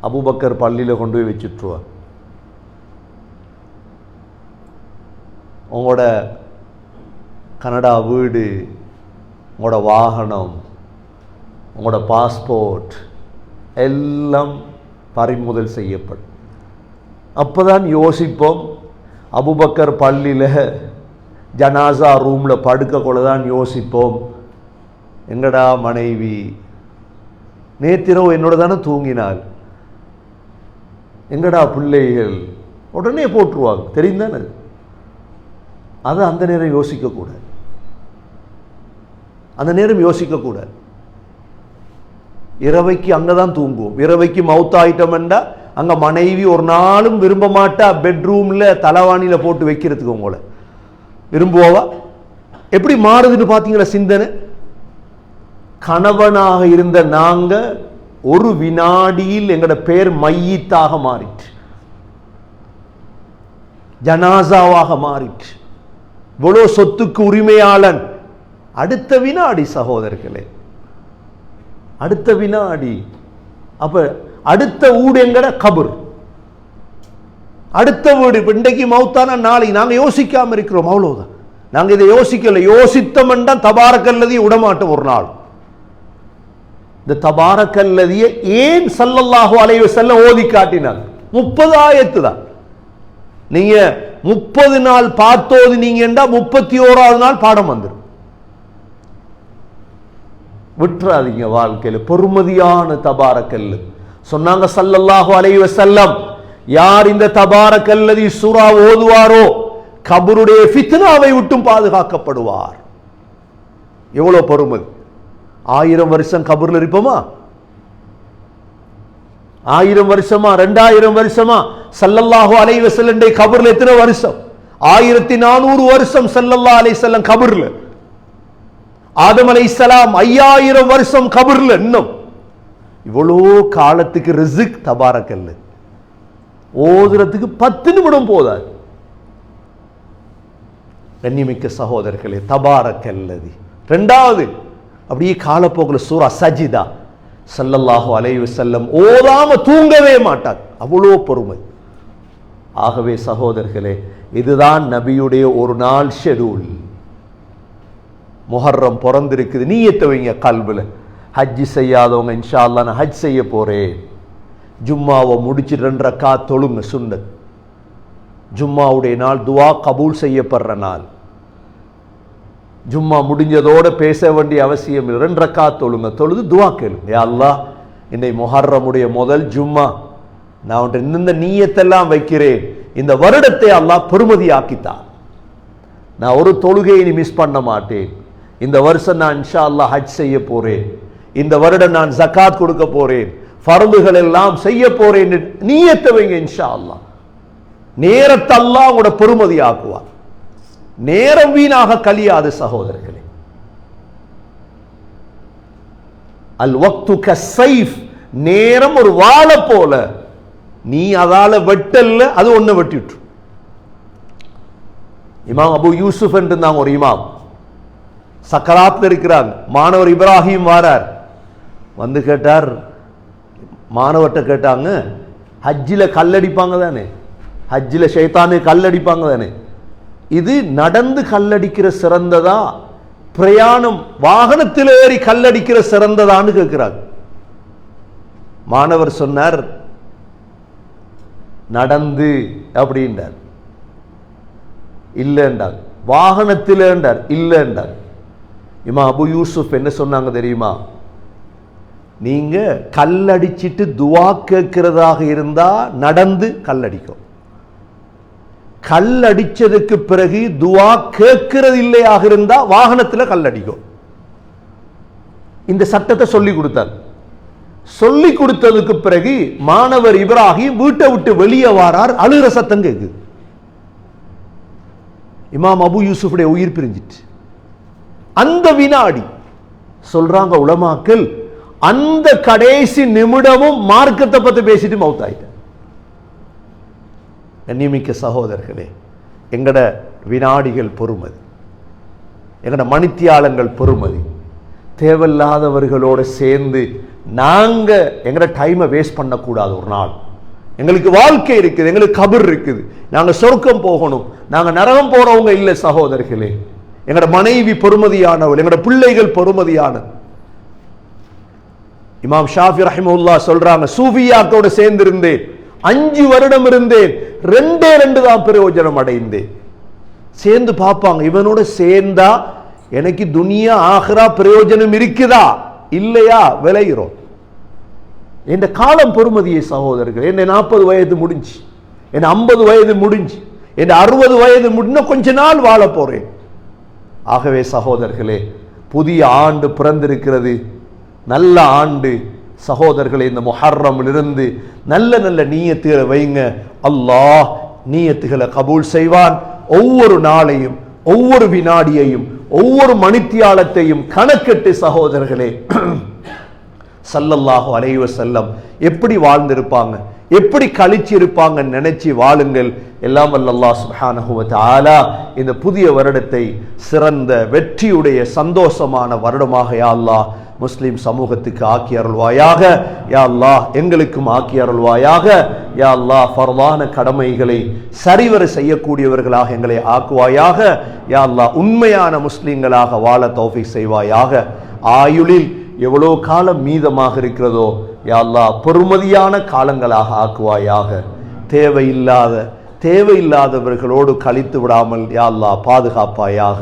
அபூபக்கர் பள்ளியில கொண்டு போய் வச்சுட்டுருவார். உங்களோட கனடா வீடு, உங்களோட வாகனம், உங்களோட பாஸ்போர்ட் எல்லாம் பறிமுதல் செய்யப்படும். அப்போதான் யோசிப்போம், அபூபக்கர் பள்ளியில் ஜனாசா ரூமில் படுக்கக்குள்ள தான் யோசிப்போம், எங்கடா மனைவி நேத்திரவு என்னோட தானே தூங்கினாள், எங்கடா பிள்ளைகள், உடனே போட்டுருவாங்க. தெரியும் தானே? அதை அந்த நேரம் யோசிக்கக்கூடாது. அந்த நேரம் யோசிக்கக்கூடாது. இரவைக்கு அங்கே தான் தூங்குவோம். இரவைக்கு மவுத்தாயிட்டோம்டா அங்கே மனைவி ஒரு நாளும் விரும்ப மாட்டா பெட்ரூமில் தலைவாணியில் போட்டு வைக்கிறதுக்கு. உங்களை விரும்புவா? எப்படி மாறுதுன்னு பார்த்தீங்களா சிந்தனை? கணவனாக இருந்த நாங்க ஒரு வினாடியில் எங்களோட பேர் மையத்தாக மாறிட்டு, ஜனாசாவாக மாறிட்டு, இவ்வளோ சொத்துக்கு உரிமையாளன். அடுத்த வினாடி சகோதரர்களே, அடுத்த வினாடி. அப்ப அடுத்த வீடு எங்கட கபர், அடுத்த வீடு. இன்றைக்கு மௌத்தான நாளை நாங்க யோசிக்காம இருக்கிறோம், அவ்வளவுதான். நாங்க இதை யோசிக்கல. யோசித்தோம்னா தபாரக்கல்லதி விடமாட்டோம் ஒரு நாள். இந்த தபாரக்கல்லதியை ஏன் ஸல்லல்லாஹு அலைஹி வஸல்லம் ஓதி காட்டினார்? 30 ஆயத்து தான். நீங்க 30 நாள் பார்த்தோது நீங்கண்டா 31வது நாள் பாடம் வந்துடும். விட்டுறாதீங்க வாழ்க்கையில். பொறுமதியான தபாரக்கல்லு சொன்னாங்க ஸல்லல்லாஹு அலைஹி வஸல்லம், யார் இந்த தபாரக்கல்லதி சூரா ஓதுவாரோ கபருடைய ஃபித்னாவை விட்டும் பாதுகாக்கப்படுவார். எவ்வளவு பொறுமை! 1000 வருஷம் கபர்ல இருப்போமா? 1000 வருஷமா? 2000 வருஷமா? ஸல்லல்லாஹு அலைஹி வஸல்லம் கபர்ல எத்தனை வருஷம்? 1400 வருஷம் ஸல்லல்லாஹு அலைஹி வஸல்லம் கபர்ல. ஆதம் அலைஹிஸ்ஸலாம் 5000 வருஷம் கபர்ல. இன்னும் இவ்வளோ காலத்துக்கு ரிஸ்க் தபாரக்கல்ல ஓதுறதுக்கு 10 நிமிடம் போதாது. கண்ணியமிக்க சகோதரர்களே, தபாரக்கல்லதி. இரண்டாவது அப்படியே காலப்போக்கில் சூரா சஜிதா. ஸல்லல்லாஹு அலைஹி வஸல்லம் ஓதாம தூங்கவே மாட்டார், அவ்வளோ பொறுமை. ஆகவே சகோதரர்களே, இதுதான் நபியுடைய ஒரு நாள் ஷெட்யூல். முஹர்ரம் பிறந்திருக்குது, நீயத்தை வைங்க கல்வில. ஹஜ் செய்யாதவங்க இன்ஷா அல்லாஹ் நான் ஹஜ் செய்ய போறேன். ஜும்மாவை முடிச்சு 2 ரக்காத் தொழுங்க, சுன்னத். ஜும்மாவுடைய நாள் துவா கபூல் செய்யப்படுற நாள். ஜும்மா முடிஞ்சதோட பேச வேண்டிய அவசியம் இல்லை. 2 ரக்காத் தொழுங்க, தொழுது துவா கேளுங்க. யா அல்லாஹ், இன்னை முஹர்ரமுடைய முதல் ஜும்மா, நான் இந்த நீயத்தெல்லாம் வைக்கிறேன். இந்த வருடத்தை அல்லாஹ் பெருமதியாக்கித்தான். நான் ஒரு தொழுகையை மிஸ் பண்ண மாட்டேன். இந்த வருஷம் நான் இன்ஷா அல்லாஹ் ஹஜ் செய்ய போறேன். இந்த வருடம் நான் ஜகாத் கொடுக்க போறேன், ஃபர்துகள் எல்லாம் செய்ய போறேன். நீயத்தை வைங்க இன்ஷா அல்லாஹ். நேரத்தை அல்லாஹ் உங்களோட பெருமதி ஆக்குவார். நேரம் வீணாக கழியாது சகோதரர்களே. அல் வக்து கஸ்ஸைஃப், நேரம் ஒரு வாளை போல. நீ அதால வெட்டல்ல, அது ஒண்ணு வெட்டிட்டு. இமாம் அபு யூசுப் என்று இருந்தாங்க ஒரு இமாம், சக்கராத்ல இருக்கிறாங்க. மாணவர் இப்ராஹிம் வாரார், வந்து கேட்டார். மாணவர்கிட்ட கேட்டாங்க, ஹஜ்ஜில கல்லடிப்பாங்க தானே, ஹஜ்ஜில ஷைத்தானு கல்லடிப்பாங்க தானே, இது நடந்து கல்லடிக்கிற சிறந்ததா, பிரயாணம் வாகனத்தில் ஏறி கல்லடிக்கிற சிறந்ததான்னு கேட்கிறார். மாணவர் சொன்னார், நடந்து அப்படின்றார். இல்லைன்றார். வாகனத்தில் என்றார். இல்லைன்றார். இமாம் அபு யூசுப் என்ன சொன்னாங்க தெரியுமா? நீங்க கல்லடிச்சிட்டு துவா கேட்கிறதாக இருந்தா நடந்து கல்லடிக்கும். கல்லடிச்சதுக்கு பிறகு துவா கேட்கிறது இல்லையாக இருந்தா வாகனத்தில் கல்லடிக்கும். இந்த சட்டத்தை சொல்லி கொடுத்தார். சொல்லி கொடுத்ததுக்கு பிறகு மாணவர் இப்ராஹிம் வீட்டை விட்டு வெளியே வாரார். அழுகிற சத்தம் கேட்குது. இமாம் அபு யூசுஃபுடைய உயிர் பிரிஞ்சிட்டு. அந்த வினாடி சொல்றாங்க உலமாக்கள், அந்த கடைசி நிமிடமும் மார்க்கத்தை பத்தி பேசிட்டு மௌத்தாயிட்ட. கண்ணியமிக்க சகோதரர்களே, எங்கட வினாடிகள் பொறுமதி, எங்கட மணித்தியாலங்கள் பொறுமதி. தேவையில்லாதவர்களோடு சேர்ந்து நாங்க எங்கட டைமை வேஸ்ட் பண்ணக்கூடாது. ஒரு நாள் எங்களுக்கு வாழ்க்கை இருக்குது, எங்களுக்கு கபர் இருக்குது, நாங்க சொர்க்கம் போகணும், நாங்க நரகம் போறவங்க இல்லை சகோதரர்களே. எங்கட மனைவி பொறுமதியானவள், எங்கட பிள்ளைகள் பொறுமதியான. இமாம் ஷாஃபி ரஹிமஹுல்லாஹ் சொல்றாங்க, சூஃபியாக்களோட சேர்ந்திருந்தேன், 5 வருடம் இருந்தேன், 2 தான் பிரயோஜனம் அடைந்தேன். சேர்ந்து பார்ப்பாங்க, இவனோட சேர்ந்தா எனக்கு துனியா ஆகிரா பிரயோஜனம் இருக்குதா இல்லையா விளைகிறோம். என் காலம் பொறுமதியை சகோதரர்கள். என்ன 40 வயது முடிஞ்சு, என்ன 50 வயது முடிஞ்சு, என்ன 60 வயது முடிஞ்ச கொஞ்ச நாள் வாழ போறேன். ஆகவே சகோதரர்களே, புதிய ஆண்டு பிறந்திருக்கிறது, நல்ல ஆண்டு சகோதரர்களே. இந்த முஹர்ரமில் இருந்து நல்ல நல்ல நீயத்துகளை வைங்க. அல்லாஹ் நீயத்துகளை கபூல் செய்வான். ஒவ்வொரு நாளையும், ஒவ்வொரு வினாடியையும், ஒவ்வொரு மணித்தியாலத்தையும் கணக்கிட்டு சகோதரர்களே, ஸல்லல்லாஹு அலைஹி வஸல்லம் எப்படி வாழ்ந்திருப்பாங்க, எப்படி கழிச்சிருப்பாங்க நினைச்சு வாழுங்கள். எல்லாம் வல்ல அல்லாஹ் சுப்ஹானஹு வ தஆலா இந்த புதிய வருடத்தை சிறந்த வெற்றியுடைய சந்தோஷமான வருடமாக யா அல்லாஹ் முஸ்லிம் சமூகத்துக்கு ஆக்கி அருள்வாயாக. யா அல்லாஹ் எங்களுக்கும் ஆக்கி அருள்வாயாக. யா அல்லாஹ் ஃபர்தான கடமைகளை சரிவர செய்யக்கூடியவர்களாக எங்களை ஆக்குவாயாக. யா அல்லாஹ் உண்மையான முஸ்லிம்களாக வாழ தௌஃபீக் செய்வாயாக. ஆயுளில் எவ்வளோ காலம் மீதமாக இருக்கிறதோ யா அல்லாஹ் பொறுமதியான காலங்களாக ஆக்குவாயாக. தேவையில்லாதவர்களோடு கழித்து விடாமல் யா அல்லாஹ் பாதுகாப்பாயாக.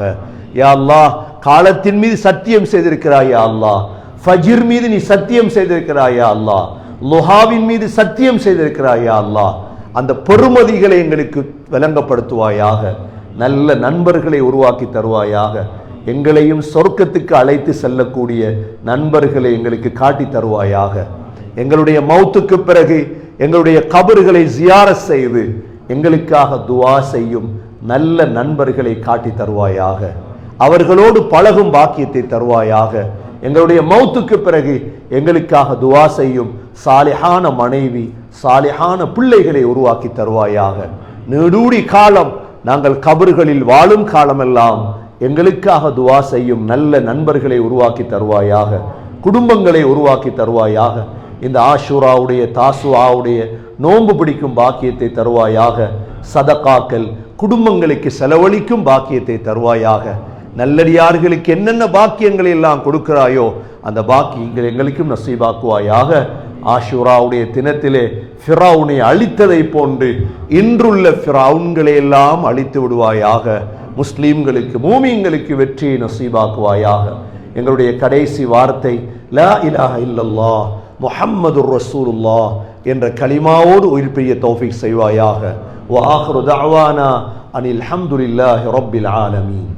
யா அல்லாஹ் காலத்தின் மீது சத்தியம் செய்திருக்கிறாய் யா அல்லாஹ், ஃபஜ்ர் மீது நீ சத்தியம் செய்திருக்கிறாய் யா அல்லாஹ், லுஹாவின் மீது சத்தியம் செய்திருக்கிறாய் யா அல்லாஹ். அந்த பெறுமதிகளை எங்களுக்கு விளங்கப்படுத்துவாயாக. நல்ல நண்பர்களை உருவாக்கி தருவாயாக. எங்களையும் சொர்க்கத்துக்கு அழைத்து செல்லக்கூடிய நண்பர்களை எங்களுக்கு காட்டி தருவாயாக. எங்களுடைய மௌத்துக்கு பிறகு எங்களுடைய கபறுகளை ஜியாரத் செய்து எங்களுக்காக துஆ செய்யும் நல்ல நண்பர்களை காட்டி தருவாயாக. அவர்களோடு பழகும் பாக்கியத்தை தருவாயாக. எங்களுடைய மௌத்துக்கு பிறகு எங்களுக்காக துஆ செய்யும் சாலிஹான மனைவி, சாலிஹான பிள்ளைகளை உருவாக்கி தருவாயாக. நீடூடி காலம் நாங்கள் கபறுகளில் வாழும் காலமெல்லாம் எங்களுக்காக துஆ செய்யும் நல்ல நண்பர்களை உருவாக்கி தருவாயாக. குடும்பங்களை உருவாக்கி தருவாயாக. இந்த ஆஷூராவுடைய தாசுஆவுடைய நோன்பு பிடிக்கும் பாக்கியத்தை தருவாயாக. சதகாக்கள் குடும்பங்களுக்கு செலவழிக்கும் பாக்கியத்தை தருவாயாக. நல்லடியார்களுக்கு என்னென்ன பாக்கியங்களை எல்லாம் கொடுக்கிறாயோ அந்த பாக்கியங்கள் எங்களுக்கும் நசீபாக்குவாயாக. ஆஷூராவுடைய தினத்திலே ஃபிரௌனை அழித்ததை போன்று இன்றுள்ள ஃபிரௌன்களை எல்லாம் அழித்து விடுவாயாக. முஸ்லீம்களுக்கு மூமின்களுக்கு வெற்றியை நசீபாக்குவாயாக. எங்களுடைய கடைசி வார்த்தை லா இலாஹ இல்லல்லாஹ் முஹம்மதுர் ரசூலுல்லாஹ் என்ற கலிமாவோடு உயிர் பிரிய தௌஃபீக் செய்வாயாக. வ ஆகிரு தஅவானா அனில் ஹம்துலில்லாஹி ரப்பில் ஆலமீன்.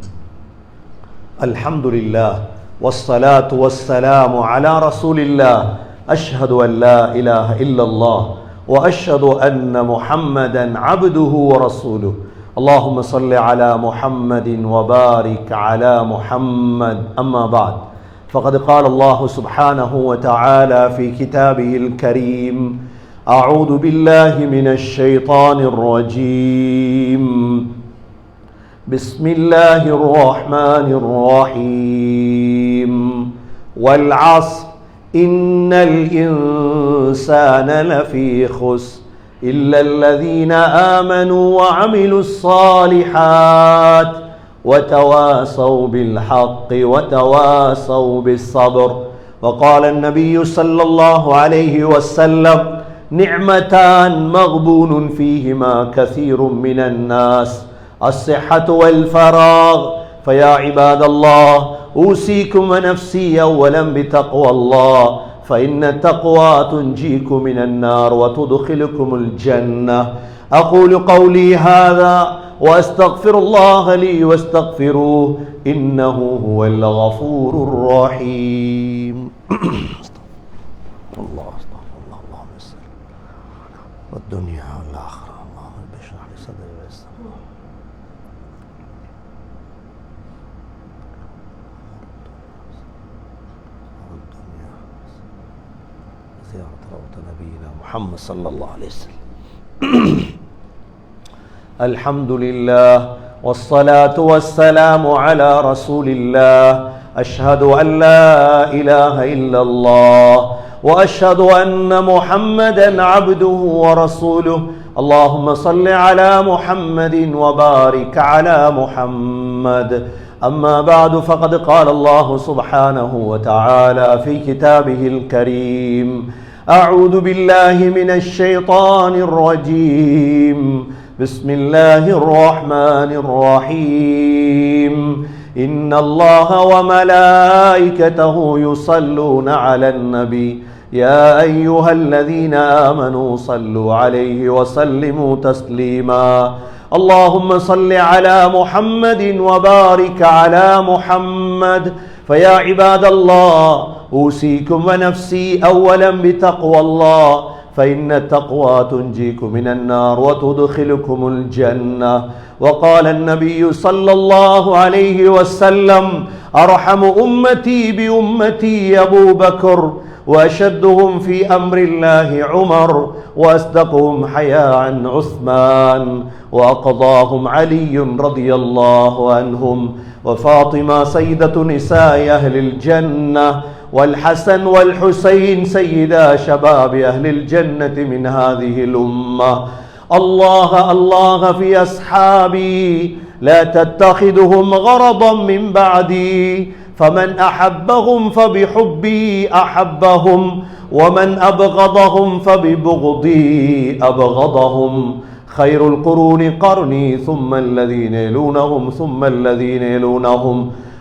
அல்ஹம்துலில்லாஹ் வஸ்ஸலாத்து வஸ்ஸலாமு அலா ரசூலில்லாஹ். அஷ்ஹது அன் லா இலாஹ இல்லல்லாஹ் வ அஷ்ஹது அன்ன முஹம்மதன் அப்துஹு வ ரசூலுஹு. اللهم صل على محمد وبارك على محمد. أما بعد فقد قال الله سبحانه وتعالى في كتابه الكريم أعوذ بالله من الشيطان الرجيم بسم الله الرحمن الرحيم والعصر إن الإنسان لفي خسر إلا الذين آمنوا وعملوا الصالحات وتواصوا بالحق وتواصوا بالصبر. وقال النبي صلى الله عليه وسلم نعمتان مغبون فيهما كثير من الناس الصحة والفراغ. فيا عباد الله أوصيكم ونفسي أولا بتقوى الله فإن التقوى تنجيكم من النار وتدخلكم الجنة. أقول قولي هذا وأستغفر الله لي واستغفروه إنه هو الغفور الرحيم. الله استغفر الله اللهم صل والدنيا والآخرة. اللهم اشرح لي صدري ويسر زيارة روضة نبينا محمد صلى الله عليه وسلم. الحمد لله والصلاة والسلام على رسول الله. أشهد أن لا إله إلا الله وأشهد أن محمدا عبده ورسوله. اللهم صل على محمد وبارك على محمد. أما بعد فقد قال الله سبحانه وتعالى في كتابه الكريم أعوذ بالله من الشيطان الرجيم بسم الله الرحمن الرحيم إن الله وملائكته يصلون على النبي يا أيها الذين آمنوا صلوا عليه وسلموا تسليما. اللهم صل على محمد وبارك على محمد. فيا عباد الله أوصيكم ونفسي أولا بتقوى الله فإن التقوى تنجيكم من النار وتدخلكم الجنة. وقال النبي صلى الله عليه وسلم أرحم أمتي بأمتي أبو بكر وأشدهم في أمر الله عمر وأصدقهم حياء عثمان وأقضاهم علي رضي الله عنهم وفاطمة سيدة نساء أهل الجنة والحسن والحسين سيدا شباب أهل الجنة من هذه الأمة. الله الله في أصحابي لا تتخذهم غرضا من بعدي فمن أحبهم فبحبي أحبهم ومن أبغضهم فببغضي أبغضهم. خير القرون قرني ثم الذين يلونهم ثم الذين يلونهم.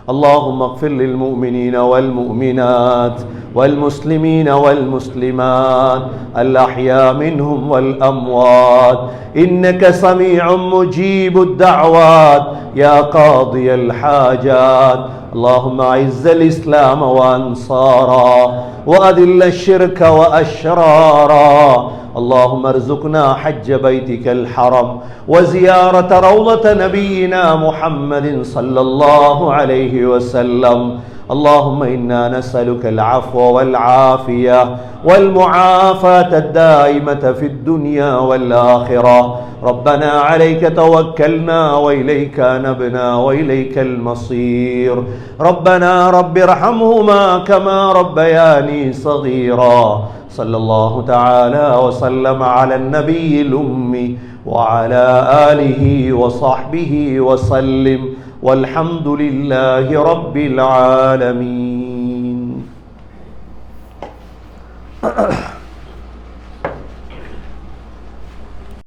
اللهم اغفر للمؤمنين والمؤمنات والمسلمين والمسلمات الأحياء منهم والأموات إنك سميع مجيب الدعوات يا قاضي الحاجات. اللهم أعز الإسلام وأنصارا وأذل الشرك وأشرارا. اللهم ارزقنا حج بيتك الحرم وزيارة روضة نبينا محمد صلى الله عليه وسلم. اللهم إنا نسألك العفو والعافية والمعافاة الدائمة في الدنيا والآخرة. ربنا عليك توكلنا وإليك نبنا وإليك المصير. ربنا رب ارحمهما كما ربياني صغيرا. صلى الله تعالى وسلم على النبي الأمي وعلى آله وصحبه وسلم والحمد لله رب العالمين.